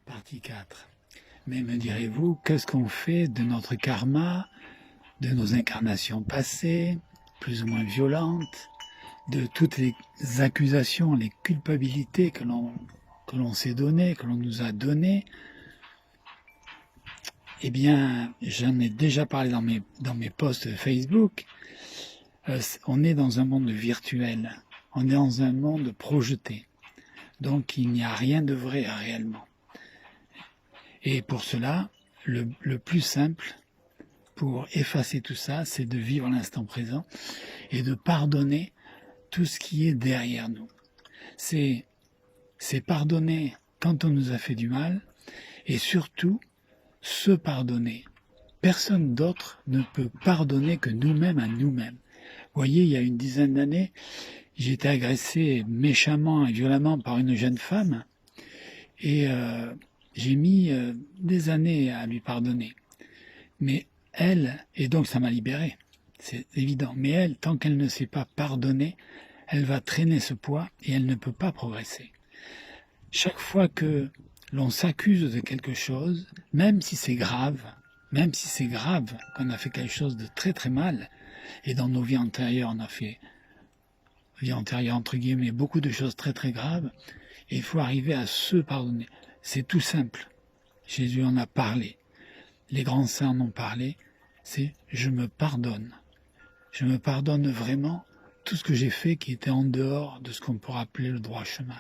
Partie 4. Mais me direz-vous, qu'est-ce qu'on fait de notre karma, de nos incarnations passées, plus ou moins violentes, de toutes les accusations, les culpabilités que l'on s'est données, que l'on nous a données? Eh bien, j'en ai déjà parlé dans mes posts Facebook. On est dans un monde virtuel, on est dans un monde projeté. Donc il n'y a rien de vrai réellement. Et pour cela, le plus simple pour effacer tout ça, c'est de vivre l'instant présent et de pardonner tout ce qui est derrière nous. C'est pardonner quand on nous a fait du mal et surtout se pardonner. Personne d'autre ne peut pardonner que nous-mêmes à nous-mêmes. Vous voyez, il y a une dizaine d'années, j'ai été agressé méchamment et violemment par une jeune femme et j'ai mis des années à lui pardonner. Mais elle, et donc ça m'a libéré, c'est évident, mais elle, tant qu'elle ne s'est pas pardonnée, elle va traîner ce poids et elle ne peut pas progresser. Chaque fois que l'on s'accuse de quelque chose, même si c'est grave qu'on a fait quelque chose de très très mal, et dans nos vies antérieures on a fait, vie antérieure entre guillemets, beaucoup de choses très très graves, et il faut arriver à se pardonner. C'est tout simple. Jésus en a parlé. Les grands saints en ont parlé. C'est je me pardonne. Je me pardonne vraiment tout ce que j'ai fait qui était en dehors de ce qu'on pourrait appeler le droit chemin.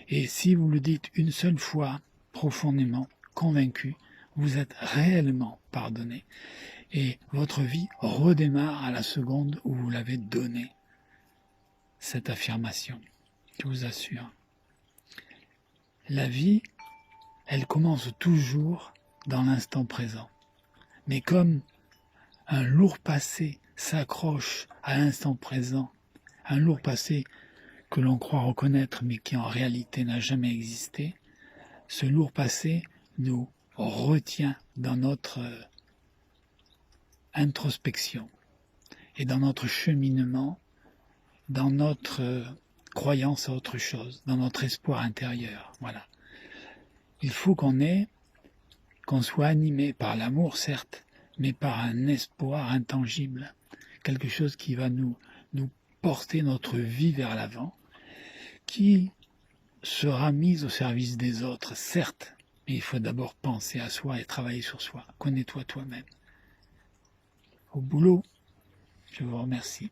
Et si vous le dites une seule fois, profondément, convaincu, vous êtes réellement pardonné. Et votre vie redémarre à la seconde où vous l'avez donné. Cette affirmation, je vous assure. La vie, elle commence toujours dans l'instant présent. Mais comme un lourd passé s'accroche à l'instant présent, un lourd passé que l'on croit reconnaître mais qui en réalité n'a jamais existé, ce lourd passé nous retient dans notre introspection et dans notre cheminement, dans notre croyance à autre chose, dans notre espoir intérieur. Voilà. Il faut qu'on soit animé par l'amour, certes, mais par un espoir intangible, quelque chose qui va nous porter notre vie vers l'avant, qui sera mise au service des autres, certes, mais il faut d'abord penser à soi et travailler sur soi. Connais-toi toi-même. Au boulot, je vous remercie.